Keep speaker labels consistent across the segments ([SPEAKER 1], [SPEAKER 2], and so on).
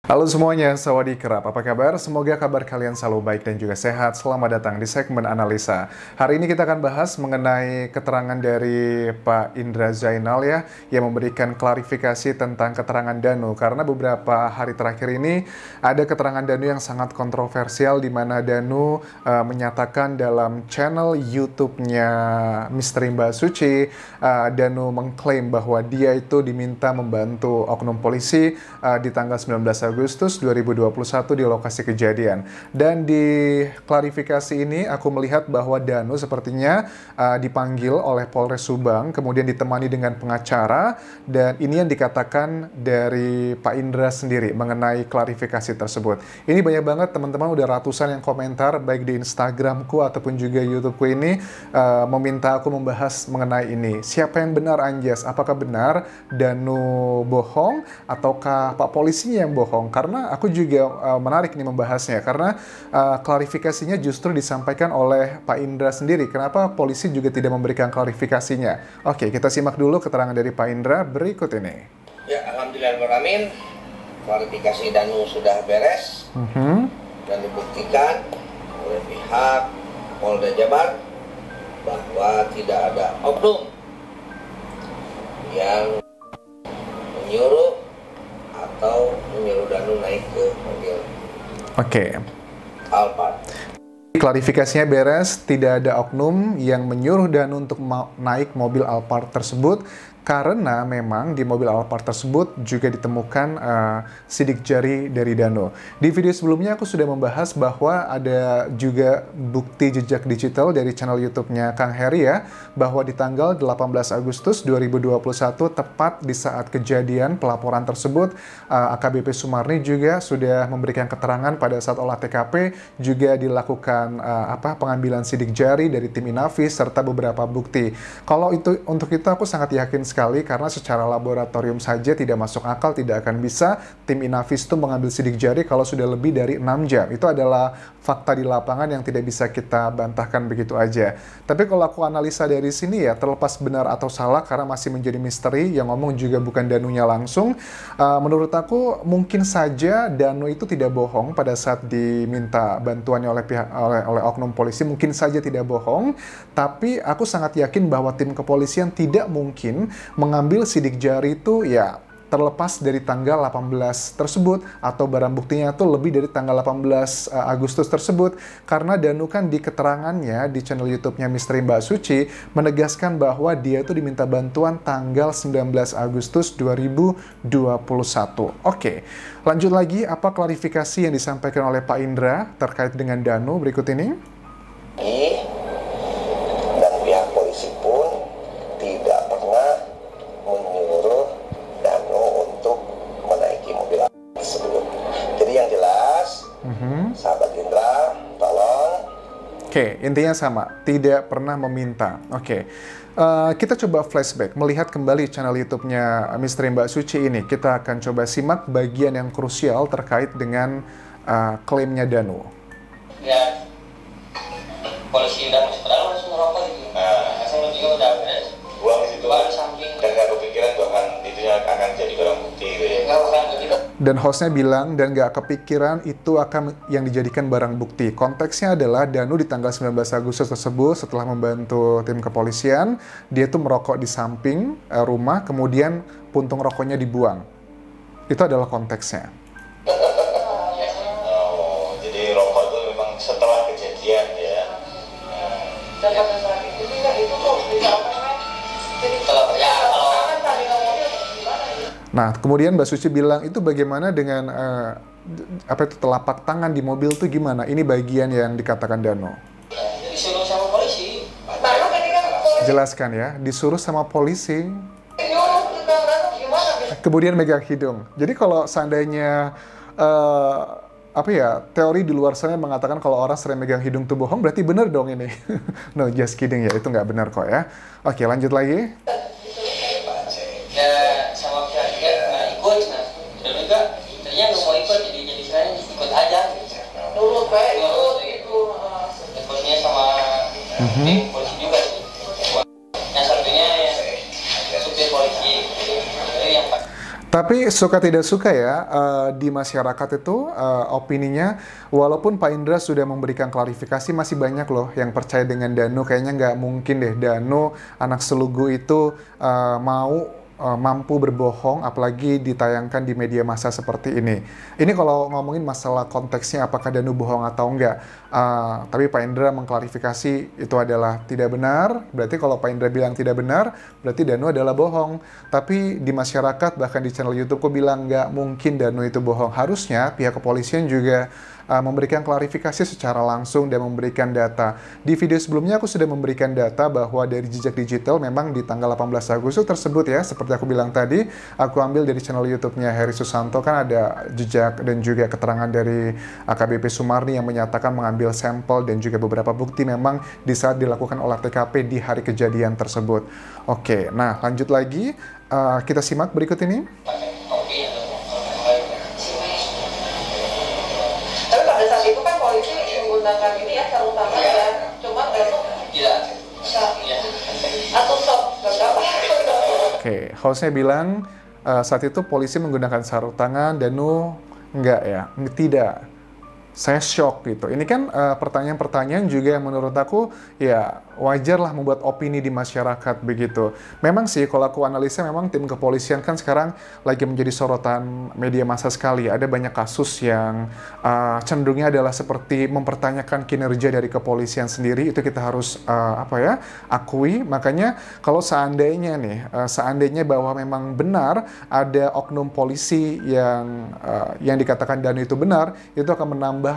[SPEAKER 1] Halo semuanya, sawadee-krap. Apa kabar? Semoga kabar kalian selalu baik dan juga sehat. Selamat datang di segmen analisa. Hari ini kita akan bahas mengenai keterangan dari Pak Indra Zainal ya, yang memberikan klarifikasi tentang keterangan Danu. Karena beberapa hari terakhir ini ada keterangan Danu yang sangat kontroversial di mana Danu menyatakan dalam channel YouTube-nya Misteri Mbak Suci, Danu mengklaim bahwa dia itu diminta membantu oknum polisi di tanggal 19 Agustus 2021 di lokasi kejadian. Dan di klarifikasi ini aku melihat bahwa Danu sepertinya dipanggil oleh Polres Subang, kemudian ditemani dengan pengacara, dan ini yang dikatakan dari Pak Indra sendiri mengenai klarifikasi tersebut. Ini banyak banget teman-teman, udah ratusan yang komentar baik di Instagramku ataupun juga YouTubeku ini meminta aku membahas mengenai ini. Siapa yang benar, Anjas? Apakah benar Danu bohong ataukah Pak polisinya yang bohong? Karena aku juga menarik nih membahasnya, karena klarifikasinya justru disampaikan oleh Pak Indra sendiri. Kenapa polisi juga tidak memberikan klarifikasinya? Oke, kita simak dulu keterangan dari Pak Indra berikut ini.
[SPEAKER 2] Ya, alhamdulillahirrahmanirrahim. Klarifikasi Danu sudah beres dan dibuktikan oleh pihak Polda Jabar bahwa tidak ada oknum yang menyuruh atau menyuruh Danu naik ke mobil Alphard.
[SPEAKER 1] Klarifikasinya beres, tidak ada oknum yang menyuruh Danu untuk naik mobil Alphard tersebut, karena memang di mobil Alphard tersebut juga ditemukan sidik jari dari Danu. Di video sebelumnya aku sudah membahas bahwa ada juga bukti jejak digital dari channel YouTube-nya Kang Heri ya, bahwa di tanggal 18 Agustus 2021 tepat di saat kejadian pelaporan tersebut, AKBP Sumarni juga sudah memberikan keterangan pada saat olah TKP, juga dilakukan pengambilan sidik jari dari tim Inavis serta beberapa bukti. Kalau itu untuk itu aku sangat yakin sekali, karena secara laboratorium saja tidak masuk akal, tidak akan bisa tim Inavis itu mengambil sidik jari kalau sudah lebih dari 6 jam. Itu adalah fakta di lapangan yang tidak bisa kita bantahkan begitu aja. Tapi kalau aku analisa dari sini ya, terlepas benar atau salah karena masih menjadi misteri, yang ngomong juga bukan Danunya langsung, menurut aku mungkin saja Danu itu tidak bohong pada saat diminta bantuannya oleh oknum polisi, mungkin saja tidak bohong, tapi aku sangat yakin bahwa tim kepolisian tidak mungkin mengambil sidik jari itu ya terlepas dari tanggal 18 tersebut, atau barang buktinya itu lebih dari tanggal 18 Agustus tersebut, karena Danu kan di keterangannya di channel YouTube-nya Misteri Mbak Suci menegaskan bahwa dia itu diminta bantuan tanggal 19 Agustus 2021. Oke, lanjut lagi, apa klarifikasi yang disampaikan oleh Pak Indra terkait dengan Danu berikut ini?
[SPEAKER 2] Dan pihak polisi pun tidak pernah menyuruh Danu untuk menaiki mobil tersebut. Jadi yang jelas, sahabat Indra, tolong.
[SPEAKER 1] Oke, intinya sama, tidak pernah meminta. Oke, kita coba flashback, melihat kembali channel YouTube-nya Misteri Mbak Suci ini. Kita akan coba simak bagian yang krusial terkait dengan klaimnya Danu.
[SPEAKER 3] Ya, polisi udah masuk ke dalam langsung ngerokok gitu. Saya juga udah beres.
[SPEAKER 2] Buang di situ.
[SPEAKER 3] Buang di samping.
[SPEAKER 2] Dan nggak kepikiran tuh itu akan jadi barang bukti gitu ya.
[SPEAKER 3] Nggak bakal begitu.
[SPEAKER 1] Dan hostnya bilang, dan gak kepikiran itu akan yang dijadikan barang bukti. Konteksnya adalah Danu di tanggal 19 Agustus tersebut setelah membantu tim kepolisian, dia tuh merokok di samping rumah, kemudian puntung rokoknya dibuang. Itu adalah konteksnya.
[SPEAKER 2] Oh, jadi rokok itu memang setelah kejadian ya.
[SPEAKER 4] Dan pada saat itu juga itu kok bisa apa namanya? Jadi
[SPEAKER 3] Kalau
[SPEAKER 4] kan tadi ngomongnya gimana ya?
[SPEAKER 1] Nah, kemudian Mbak Suci bilang, itu bagaimana dengan telapak tangan di mobil tuh gimana? Ini bagian yang dikatakan Danu.
[SPEAKER 3] disuruh sama polisi.
[SPEAKER 4] Baru ini kan polisi
[SPEAKER 1] Jelaskan ya, disuruh sama polisi,
[SPEAKER 4] nyuruh kita berarti gimana?
[SPEAKER 1] kemudian megang hidung. Jadi kalau seandainya teori di luar sana mengatakan kalau orang sering megang hidung tuh bohong, berarti benar dong ini. No, just kidding ya, itu nggak benar kok ya. Oke, lanjut lagi.
[SPEAKER 3] Ya sama pihak nggak ikut. Nah, dan juga ternyata nggak mau ikut, jadi saya ikut aja.
[SPEAKER 4] Nurut baik itu.
[SPEAKER 3] Ikutnya sama tim polisi juga sih. Yang satunya ya supir polisi. Jadi yang
[SPEAKER 1] Tapi suka tidak suka ya, di masyarakat itu opininya, walaupun Pak Indra sudah memberikan klarifikasi, masih banyak loh yang percaya dengan Danu. Kayaknya nggak mungkin deh Danu, anak selugu itu mampu berbohong, apalagi ditayangkan di media massa seperti ini. Ini kalau ngomongin masalah konteksnya apakah Danu bohong atau enggak. Tapi Pak Indra mengklarifikasi itu adalah tidak benar. Berarti kalau Pak Indra bilang tidak benar, berarti Danu adalah bohong. Tapi di masyarakat, bahkan di channel YouTube, aku bilang nggak mungkin Danu itu bohong. Harusnya pihak kepolisian juga memberikan klarifikasi secara langsung dan memberikan data. Di video sebelumnya aku sudah memberikan data bahwa dari jejak digital memang di tanggal 18 Agustus tersebut ya, seperti aku bilang tadi, aku ambil dari channel YouTube-nya Heri Susanto, kan ada jejak dan juga keterangan dari AKBP Sumarni yang menyatakan mengambil sampel dan juga beberapa bukti memang di saat dilakukan olah TKP di hari kejadian tersebut. Oke, nah lanjut lagi, kita simak berikut ini.
[SPEAKER 4] Tapi pada saat itu kan polisi menggunakan ini ya, sarung tangan ya, cuma Danu
[SPEAKER 3] Tidak.
[SPEAKER 4] nggak, atau sok nggak apa.
[SPEAKER 1] Oke, hostnya bilang saat itu polisi menggunakan sarung tangan, Danu enggak ya, tidak. Saya shock gitu. Ini kan pertanyaan-pertanyaan juga yang menurut aku ya wajar lah membuat opini di masyarakat begitu. Memang sih kalau aku analisa memang tim kepolisian kan sekarang lagi menjadi sorotan media massa sekali. Ada banyak kasus yang cenderungnya adalah seperti mempertanyakan kinerja dari kepolisian sendiri. Itu kita harus akui. Makanya kalau seandainya seandainya bahwa memang benar ada oknum polisi yang dikatakan Danu itu benar, itu akan menambah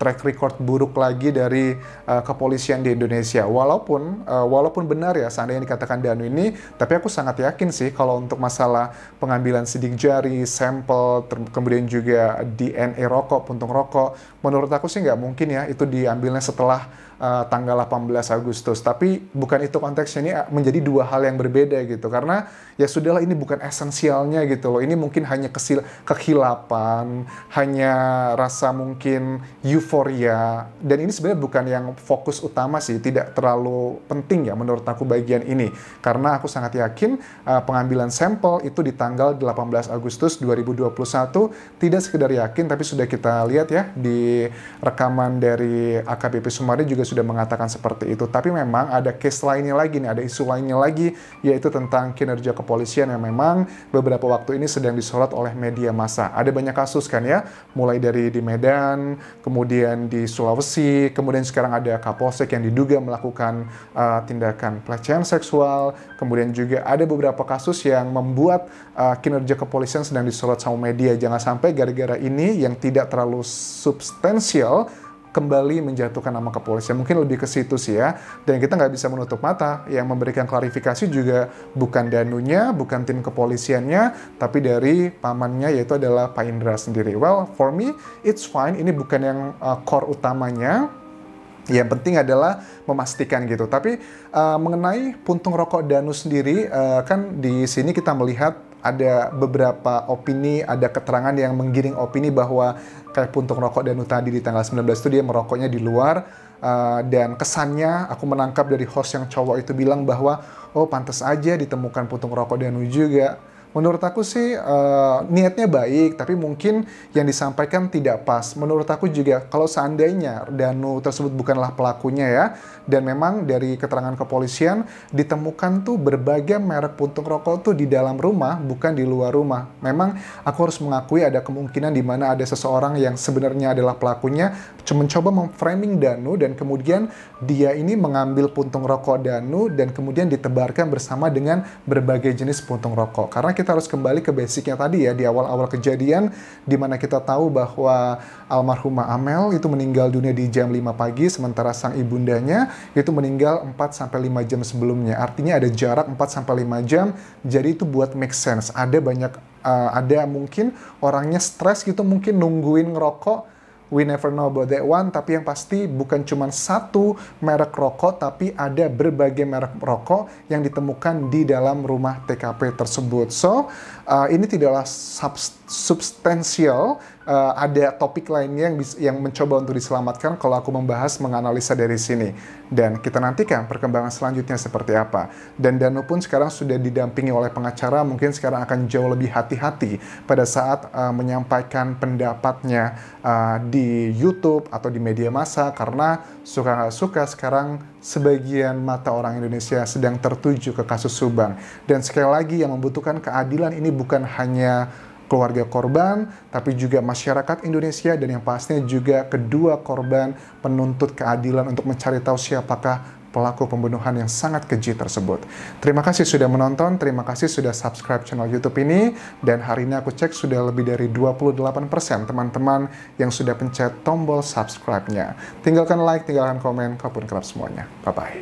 [SPEAKER 1] track record buruk lagi dari kepolisian di Indonesia. Walaupun benar ya seandainya dikatakan Danu ini, tapi aku sangat yakin sih kalau untuk masalah pengambilan sidik jari, sampel, kemudian juga DNA rokok, puntung rokok, menurut aku sih nggak mungkin ya itu diambilnya setelah tanggal 18 Agustus. Tapi bukan itu konteksnya, ini menjadi dua hal yang berbeda gitu. Karena ya sudahlah, ini bukan esensialnya gitu loh. Ini mungkin hanya kehilapan, hanya rasa mungkin euforia. Dan ini sebenarnya bukan yang fokus utama sih, tidak terlalu penting ya menurut aku bagian ini. Karena aku sangat yakin pengambilan sampel itu di tanggal 18 Agustus 2021 tidak sekedar yakin, tapi sudah kita lihat ya di rekaman dari AKBP Sumarni juga sudah mengatakan seperti itu. Tapi memang ada case lainnya lagi nih, ada isu lainnya lagi, yaitu tentang kinerja kepolisian yang memang beberapa waktu ini sedang disorot oleh media massa. Ada banyak kasus kan ya, mulai dari di Medan, kemudian di Sulawesi, kemudian sekarang ada Kapolsek yang diduga melakukan tindakan pelecehan seksual, kemudian juga ada beberapa kasus yang membuat kinerja kepolisian sedang disorot sama media. Jangan sampai gara-gara ini yang tidak terlalu substansial kembali menjatuhkan nama kepolisian. Mungkin lebih ke situ sih ya. Dan kita nggak bisa menutup mata. Yang memberikan klarifikasi juga bukan Danunya, bukan tim kepolisiannya, tapi dari pamannya, yaitu adalah Pak Indra sendiri. Well, for me, it's fine. Ini bukan yang core utamanya. Yang penting adalah memastikan gitu. Tapi mengenai puntung rokok Danu sendiri, kan di sini kita melihat ada beberapa opini, ada keterangan yang menggiring opini bahwa kayak puntung rokok Danu tadi di tanggal 19 itu dia merokoknya di luar, dan kesannya aku menangkap dari host yang cowok itu bilang bahwa oh pantas aja ditemukan puntung rokok Danu juga. Menurut aku sih niatnya baik, tapi mungkin yang disampaikan tidak pas. Menurut aku juga kalau seandainya Danu tersebut bukanlah pelakunya ya, dan memang dari keterangan kepolisian ditemukan tuh berbagai merek puntung rokok tuh di dalam rumah, bukan di luar rumah. Memang aku harus mengakui ada kemungkinan di mana ada seseorang yang sebenarnya adalah pelakunya, mencoba memframing Danu, dan kemudian dia ini mengambil puntung rokok Danu dan kemudian ditebarkan bersama dengan berbagai jenis puntung rokok. Karena kita harus kembali ke basicnya tadi ya, di awal-awal kejadian, di mana kita tahu bahwa almarhumah Amel itu meninggal dunia di jam 5 pagi, sementara sang ibundanya itu meninggal 4-5 jam sebelumnya. Artinya ada jarak 4-5 jam, jadi itu buat make sense. Ada mungkin orangnya stres gitu, mungkin nungguin ngerokok. We never know about that one, tapi yang pasti bukan cuma satu merek rokok, tapi ada berbagai merek rokok yang ditemukan di dalam rumah TKP tersebut. So, ini tidaklah substansial. Ada topik lainnya yang mencoba untuk diselamatkan kalau aku membahas menganalisa dari sini. Dan kita nantikan perkembangan selanjutnya seperti apa. Dan Danu pun sekarang sudah didampingi oleh pengacara, mungkin sekarang akan jauh lebih hati-hati pada saat menyampaikan pendapatnya di YouTube atau di media massa, karena suka nggak suka sekarang sebagian mata orang Indonesia sedang tertuju ke kasus Subang. Dan sekali lagi yang membutuhkan keadilan ini bukan hanya keluarga korban, tapi juga masyarakat Indonesia, dan yang pastinya juga kedua korban penuntut keadilan untuk mencari tahu siapakah pelaku pembunuhan yang sangat keji tersebut. Terima kasih sudah menonton, terima kasih sudah subscribe channel YouTube ini, dan hari ini aku cek sudah lebih dari 28% teman-teman yang sudah pencet tombol subscribe-nya. Tinggalkan like, tinggalkan komen, kalaupun kerap semuanya. Bye-bye.